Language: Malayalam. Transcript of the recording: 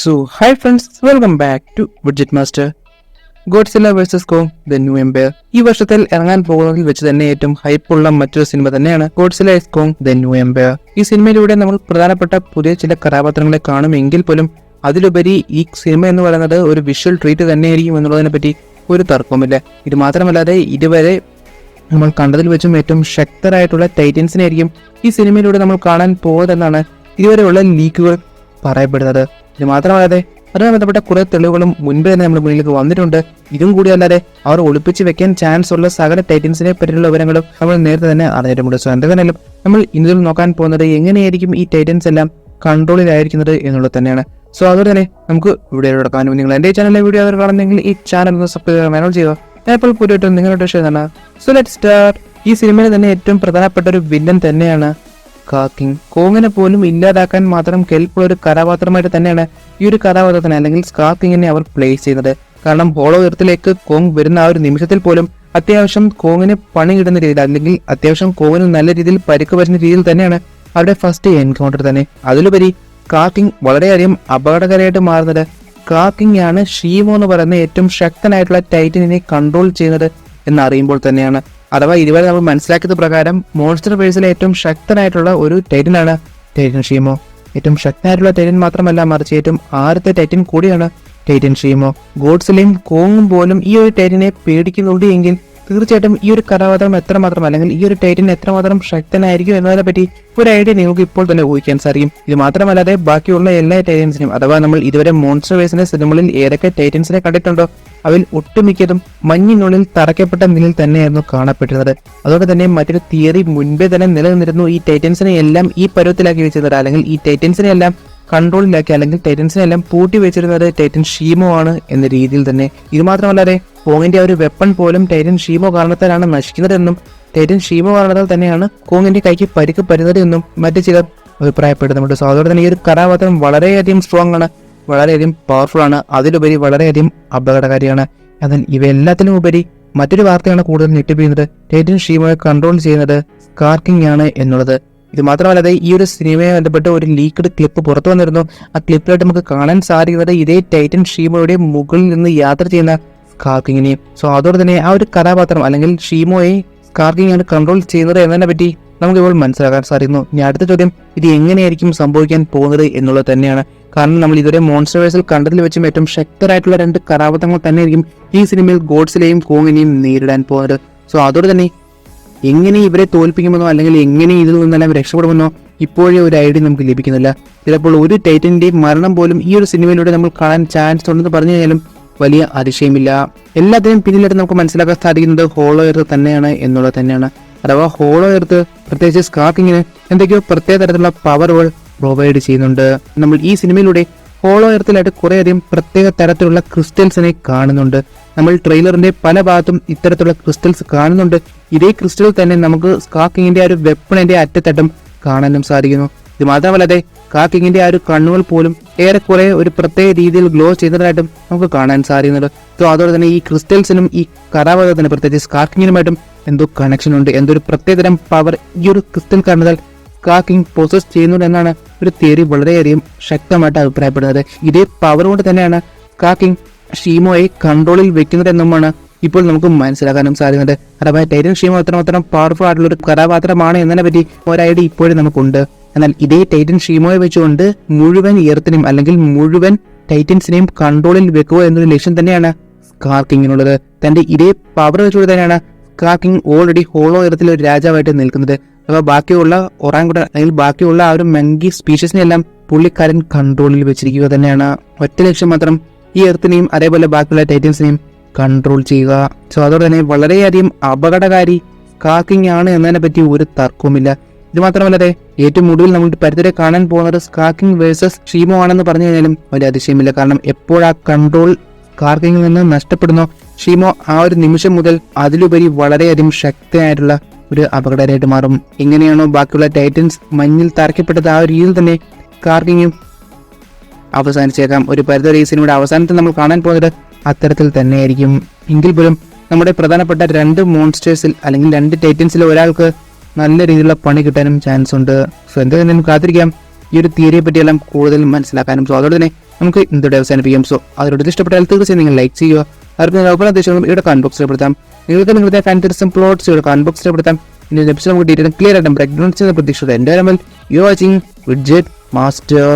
So, hi friends, welcome back to Budget Master. Godzilla versus Kong the new empire. ഈ വർഷത്തിൽ ഇറങ്ങാൻ പോകുന്നതിൽ വെച്ച് തന്നെ ഏറ്റവും ഹൈപ്പുള്ള മറ്റൊരു സിനിമ തന്നെയാണ് Godzilla is Kong the new empire. ഈ സിനിമയിലൂടെ നമ്മൾ പ്രധാനപ്പെട്ട പുതിയ ചില കഥാപാത്രങ്ങളെ കാണുമെങ്കിൽ പോലും അതിലുപരി ഈ സിനിമ എന്ന് പറയുന്നത് ഒരു വിഷ്വൽ ട്രീറ്റ് തന്നെയായിരിക്കും എന്നുള്ളതിനെ പറ്റി ഒരു തർക്കവുമില്ല. ഇത് മാത്രമല്ലാതെ ഇതുവരെ നമ്മൾ കണ്ടതിൽ വെച്ചും ഏറ്റവും ശക്തരായിട്ടുള്ള ടൈറ്റൻസിനെ ആയിരിക്കും ഈ സിനിമയിലൂടെ നമ്മൾ കാണാൻ പോകുന്നതെന്നാണ് ഇതുവരെയുള്ള ലീക്കുകൾ പറയപ്പെടുന്നത്. ഇത് മാത്രമല്ലാതെ അതുമായി ബന്ധപ്പെട്ട കുറെ തെളിവുകളും മുൻപ് തന്നെ നമ്മുടെ മുന്നിലേക്ക് വന്നിട്ടുണ്ട്. ഇതും കൂടിയല്ലാതെ അവർ ഒളിപ്പിച്ച് വെക്കാൻ ചാൻസ് ഉള്ള സകല ടൈറ്റൻസിനെ പറ്റിയുള്ള വിവരങ്ങളും നമ്മൾ നേരത്തെ തന്നെ അറിഞ്ഞിട്ടുണ്ട്. സോ എന്തെങ്കിലും നമ്മൾ ഇന്നിൽ നോക്കാൻ പോകുന്നത് എങ്ങനെയായിരിക്കും ഈ ടൈറ്റൻസ് എല്ലാം കൺട്രോളിലായിരിക്കുന്നത് എന്നുള്ളത് തന്നെയാണ്. സോ അതുകൊണ്ട് തന്നെ നമുക്ക് വീഡിയോ എടുക്കാനും നിങ്ങൾ എൻ്റെ ചാനലിലെ വീഡിയോ അവർ കാണുന്നെങ്കിൽ ഈ ചാനൽ ഒന്ന് സബ്സ്ക്രൈബ് ചെയ്യുക. ഞാൻ ഇപ്പോൾ പുതിയ നിങ്ങളുടെ വിഷയം. So let's start. ഈ സിനിമയിൽ തന്നെ ഏറ്റവും പ്രധാനപ്പെട്ട ഒരു വില്ലൻ തന്നെയാണ് കാക്കിങ്. കോങ്ങിനെ പോലും ഇല്ലാതാക്കാൻ മാത്രം കെൽപ്പുള്ള ഒരു കഥാപാത്രമായിട്ട് തന്നെയാണ് ഈ ഒരു കഥാപാത്രത്തിന് അല്ലെങ്കിൽ സ്കാർക്കിങ്ങിനെ അവർ പ്ലേസ് ചെയ്യുന്നത്. കാരണം ഹോളോ എർത്തിലേക്ക് കോങ് വരുന്ന ആ ഒരു നിമിഷത്തിൽ പോലും അത്യാവശ്യം കോങ്ങിന് പണി കിട്ടുന്ന രീതിയിൽ അല്ലെങ്കിൽ അത്യാവശ്യം കോങ്ങിന് നല്ല രീതിയിൽ പരിക്ക് പറ്റുന്ന രീതിയിൽ തന്നെയാണ് അവരുടെ ഫസ്റ്റ് എൻകൗണ്ടർ തന്നെ. അതിലുപരി കാക്കിങ് വളരെയധികം അപകടകരമായിട്ട് മാറുന്നത് കാക്കിങ് ആണ് ഷീമോ എന്ന് പറയുന്ന ഏറ്റവും ശക്തനായിട്ടുള്ള ടൈറ്റനിനെ കൺട്രോൾ ചെയ്യുന്നത് എന്നറിയുമ്പോൾ തന്നെയാണ്. അഥവാ ഇതുവരെ നമ്മൾ മനസ്സിലാക്കിയത് പ്രകാരം മോൺസ്റ്റർ വേഴ്സിലെ ഏറ്റവും ശക്തനായിട്ടുള്ള ഒരു ടൈറ്റനാണ് ടൈറ്റൻ ഷീമോ. ഏറ്റവും ശക്തനായിട്ടുള്ള ടൈറ്റൻ മാത്രമല്ല, മറിച്ച് ഏറ്റവും ആദ്യത്തെ ടൈറ്റൻ കൂടിയാണ് ടൈറ്റൻ ഷീമോ. ഗോഡ്സിലയും കോങ്ങും പോലും ഈ ഒരു ടൈറ്റനെ പേടിക്കുന്നുണ്ട് എങ്കിൽ തീർച്ചയായിട്ടും ഈ ഒരു കഥാപാത്രം എത്രമാത്രം അല്ലെങ്കിൽ ഈ ഒരു ടൈറ്റൻ എത്രമാത്രം ശക്തനായിരിക്കും എന്നതിനെ പറ്റി ഒരു ഐഡിയ നിങ്ങൾക്ക് ഇപ്പോൾ തന്നെ ഊഹിക്കാൻ സാധിക്കും. ഇത് മാത്രമല്ലാതെ ബാക്കിയുള്ള എല്ലാ ടൈറ്റൻസിനും അഥവാ നമ്മൾ ഇതുവരെ മോൺസ്റ്റർ വേഴ്സിന്റെ സിനിമകളിൽ ഏതൊക്കെ ടൈറ്റൻസിനെ കണ്ടിട്ടുണ്ടോ അവയിൽ ഒട്ടുമിക്കതും മഞ്ഞിനുള്ളിൽ തറയ്ക്കപ്പെട്ട നിലയിൽ തന്നെയായിരുന്നു കാണപ്പെട്ടിരുന്നത്. അതുകൊണ്ട് തന്നെ മറ്റൊരു തിയറി മുൻപേ തന്നെ നിലനിന്നിരുന്നു. ഈ ടൈറ്റൻസിനെ എല്ലാം ഈ പരുവത്തിലാക്കി വെച്ചിരുന്നത് അല്ലെങ്കിൽ ഈ ടൈറ്റൻസിനെ എല്ലാം കൺട്രോളിലാക്കി അല്ലെങ്കിൽ ടൈറ്റൻസിനെ എല്ലാം പൂട്ടി വെച്ചിരുന്നത് ടൈറ്റൻ ഷീമോ ആണ് എന്ന രീതിയിൽ തന്നെ. ഇത് മാത്രമല്ലാതെ കോങ്ങിന്റെ ഒരു വെപ്പൺ പോലും ടൈറ്റൻ ഷീമോ കാരണത്താലാണ് നശിക്കുന്നതെന്നും ടൈറ്റൻ ഷീമോ കാരണത്താൽ തന്നെയാണ് കോങ്ങിന്റെ കൈക്ക് പരിക്ക് പറ്റുന്നത് എന്നും മറ്റു ചിലർ അഭിപ്രായപ്പെടുന്നുണ്ട്. സോ അതോടെ തന്നെ ഈ ഒരു കഥാപാത്രം വളരെയധികം സ്ട്രോങ് ആണ്, വളരെയധികം പവർഫുൾ ആണ്, അതിലുപരി വളരെയധികം അപകടകാരിയാണ്. എന്നാൽ ഇവയെല്ലാത്തിനും ഉപരി മറ്റൊരു വാർത്തയാണ് കൂടുതൽ ഞെട്ടിപ്പിക്കുന്നത്. ടൈറ്റൻ ഷീമോയെ കൺട്രോൾ ചെയ്യുന്നത് സ്കാർക്കിങ് ആണ് എന്നുള്ളത്. ഇത് മാത്രമല്ലാതെ ഈ ഒരു സിനിമയെ ബന്ധപ്പെട്ട് ഒരു ലീക്ക്ഡ് ക്ലിപ്പ് പുറത്തു വന്നിരുന്നു. ആ ക്ലിപ്പിലായിട്ട് നമുക്ക് കാണാൻ സാധിക്കുന്നത് ഇതേ ടൈറ്റൻ ഷീമോയുടെ മുകളിൽ നിന്ന് യാത്ര ചെയ്യുന്ന സ്കാർക്കിങ്ങിനെയും. സോ അതോടെ തന്നെ ആ ഒരു കഥാപാത്രം അല്ലെങ്കിൽ ഷീമോയെ സ്കാർക്കിങ് ആണ് കൺട്രോൾ ചെയ്യുന്നത് എന്നതിനെ പറ്റി നമുക്കിപ്പോൾ മനസ്സിലാക്കാൻ സാധിക്കുന്നു. ഇനി അടുത്ത ചോദ്യം, ഇത് എങ്ങനെയായിരിക്കും സംഭവിക്കാൻ പോകുന്നത് എന്നുള്ളത് തന്നെയാണ്. കാരണം നമ്മൾ ഇതുവരെ മോൺസ്റ്റർ വേഴ്സിൽ കണ്ടതിൽ വെച്ചും ഏറ്റവും ശക്തരായിട്ടുള്ള രണ്ട് കഥാപാത്രങ്ങൾ തന്നെയായിരിക്കും ഈ സിനിമയിൽ ഗോഡ്സിലെയും കോങ്ങിനെയും നേരിടാൻ പോകുന്നത്. സോ അതോടെ തന്നെ എങ്ങനെ ഇവരെ തോൽപ്പിക്കുമെന്നോ അല്ലെങ്കിൽ എങ്ങനെ ഇതിൽ നിന്നെല്ലാം രക്ഷപ്പെടുമെന്നോ ഇപ്പോഴേ ഒരു ഐഡിയ നമുക്ക് ലഭിക്കുന്നില്ല. ചിലപ്പോൾ ഒരു ടൈറ്റന്റെയും മരണം പോലും ഈ ഒരു സിനിമയിലൂടെ നമ്മൾ കാണാൻ ചാൻസ് ഉണ്ടെന്ന് പറഞ്ഞു കഴിഞ്ഞാലും വലിയ അതിശയമില്ല. എല്ലാത്തിനും പിന്നിലായിട്ട് നമുക്ക് മനസ്സിലാക്കാൻ സാധിക്കുന്നത് ഹോളോ എർത്ത് തന്നെയാണ് എന്നുള്ളത് തന്നെയാണ്. അഥവാ ഹോളോ എർത്ത് പ്രത്യേകിച്ച് സ്കാർക്കിങ്ങിന് എന്തൊക്കെയോ പ്രത്യേക തരത്തിലുള്ള പവറുകൾ പ്രൊവൈഡ് ചെയ്യുന്നുണ്ട്. നമ്മൾ ഈ സിനിമയിലൂടെ ഹോളോ എർത്തിലായിട്ട് കുറേയധികം പ്രത്യേക തരത്തിലുള്ള ക്രിസ്റ്റൽസിനെ കാണുന്നുണ്ട്. നമ്മൾ ട്രെയിലറിന്റെ പല ഭാഗത്തും ഇത്തരത്തിലുള്ള ക്രിസ്റ്റൽസ് കാണുന്നുണ്ട്. ഇതേ ക്രിസ്റ്റൽ തന്നെ നമുക്ക് സ്കാർക്കിങ്ങിന്റെ ആ ഒരു വെപ്പണിന്റെ അറ്റത്തട്ടം കാണാനും സാധിക്കുന്നു. ഇത് മാത്രമല്ലാതെ സ്കാർക്കിങ്ങിന്റെ ആ ഒരു കണ്ണുകൾ പോലും ഏറെക്കുറെ ഒരു പ്രത്യേക രീതിയിൽ ഗ്ലോ ചെയ്തതായിട്ടും നമുക്ക് കാണാൻ സാധിക്കുന്നുണ്ട്. സോ അതോടെ തന്നെ ഈ ക്രിസ്റ്റൽസിനും ഈ കഥാപാത്രത്തിന് പ്രത്യേകിച്ച് സ്കാർക്കിങ്ങിനുമായിട്ടും എന്തോ കണക്ഷൻ ഉണ്ട്, എന്തോ ഒരു പ്രത്യേകതരം പവർ ഈ ഒരു ക്രിസ്റ്റൽ കാരണത്താൽ സ്കാർക്കിങ് പോസസ് ചെയ്യുന്നുണ്ട് എന്നാണ് ഒരു തിയറി വളരെയധികം ശക്തമായിട്ട് അഭിപ്രായപ്പെടുന്നത്. ഇതേ പവർ കൊണ്ട് തന്നെയാണ് സ്കാർക്കിങ് ഷീമോയെ കൺട്രോളിൽ വെക്കുന്നത് എന്നുമാണ് ഇപ്പോൾ നമുക്ക് മനസ്സിലാക്കാനും സാധിക്കുന്നത്. അഥവാ ടൈറ്റൻ ഷീമോ അത്രമാത്രം പവർഫുൾ ആയിട്ടുള്ള ഒരു കഥാപാത്രമാണ് എന്നതിനെ പറ്റി ഒരു ഐഡിയ ഇപ്പോഴും നമുക്കുണ്ട്. എന്നാൽ ഇതേ ടൈറ്റൻ ഷീമോയെ വെച്ചുകൊണ്ട് മുഴുവൻ എർത്തിനെയും അല്ലെങ്കിൽ മുഴുവൻ ടൈറ്റൻസിനെയും കൺട്രോളിൽ വെക്കുക എന്നൊരു ലക്ഷ്യം തന്നെയാണ് സ്കാർക്കിങ്ങിനുള്ളത്. തന്റെ ഇതേ പവർ വെച്ചുകൊണ്ട് തന്നെയാണ് സ്കാർക്കിങ് ഓൾറെഡി ഹോളോ എർത്തിൽ ഒരു രാജാവായിട്ട് നിൽക്കുന്നത്. അഥവാ ബാക്കിയുള്ള ഒറാങ്കുട്ടൻ അല്ലെങ്കിൽ ബാക്കിയുള്ള ആ ഒരു മങ്കി സ്പീഷീസിനെല്ലാം പുള്ളിക്കാരൻ കൺട്രോളിൽ വെച്ചിരിക്കുക തന്നെയാണ്. ഒറ്റ ലക്ഷ്യം മാത്രം, ഈ എർത്തിനെയും അതേപോലെ ബാക്കിയുള്ള ടൈറ്റൻസിനെയും കൺട്രോൾ ചെയ്യുക. സോ അതോടെ തന്നെ വളരെയധികം അപകടകാരി സ്കാർക്കിങ് ആണ് എന്നതിനെ പറ്റി ഒരു തർക്കവുമില്ല. ഇത് മാത്രമല്ലാതെ ഏറ്റവും ഒടുവിൽ നമ്മൾ പരിധിരെ കാണാൻ പോകുന്നത് സ്കാർക്കിങ് വേഴ്സസ് ഷീമോ ആണെന്ന് പറഞ്ഞു കഴിഞ്ഞാലും വലിയ അതിശയമില്ല. കാരണം എപ്പോഴാ കൺട്രോൾ സ്കാർക്കിങ്ങിൽ നിന്ന് നഷ്ടപ്പെടുന്നോ ഷീമോ ആ ഒരു നിമിഷം മുതൽ അതിലുപരി വളരെയധികം ശക്തനായിട്ടുള്ള ഒരു അപകടമായിട്ട് മാറും. എങ്ങനെയാണോ ബാക്കിയുള്ള ടൈറ്റൻസ് മഞ്ഞിൽ തറയ്ക്കപ്പെട്ടത് ആ ഒരു രീതിയിൽ തന്നെ സ്കാർക്കിങ്ങും അവസാനിച്ചേക്കാം. ഒരു പരിധി ഈ സിനിമയുടെ അവസാനത്തിൽ നമ്മൾ കാണാൻ പോകുന്നത് അത്തരത്തിൽ തന്നെയായിരിക്കും. എങ്കിൽ പോലും നമ്മുടെ പ്രധാനപ്പെട്ട രണ്ട് മോൺസ്റ്റേഴ്സിൽ അല്ലെങ്കിൽ രണ്ട് ടൈറ്റൻസിൽ ഒരാൾക്ക് നല്ല രീതിയിലുള്ള പണി കിട്ടാനും ചാൻസ് ഉണ്ട്. സോ എന്തായാലും കാത്തിരിക്കാം ഈ ഒരു തിയറിയെ പറ്റിയെല്ലാം കൂടുതൽ മനസ്സിലാക്കാനും. സോ അതോടെ തന്നെ നമുക്ക് ഇന്നത്തെ അവസാനിപ്പിക്കാം. സോ അതിലൂടെ ഇഷ്ടപ്പെട്ടാൽ തീർച്ചയായും നിങ്ങൾ ലൈക്ക് ചെയ്യുക. അവർക്ക് നിങ്ങളുടെ ഉപദേശങ്ങളും ഇവിടെ കമന്റ് ബോക്സിൽ പെടുത്താം. നിങ്ങൾക്ക് നിങ്ങളുടെ ഫാൻറ്റസിയും പ്ലോട്ട്സ് ഇവിടെ കമന്റ് ബോക്സിൽ പെടുത്താം. ഇനി എപ്പിസോഡ് നമുക്ക് ഡീറ്റെയിൽ ക്ലിയർ ആയിട്ടും ബ്രേക്ക് ഡൗൺ ചെയ്യുന്ന പ്രതീക്ഷയുടെ എൻ്റെ യു വാച്ചിങ് വിഡ്ജറ്റ് മാസ്റ്റർ.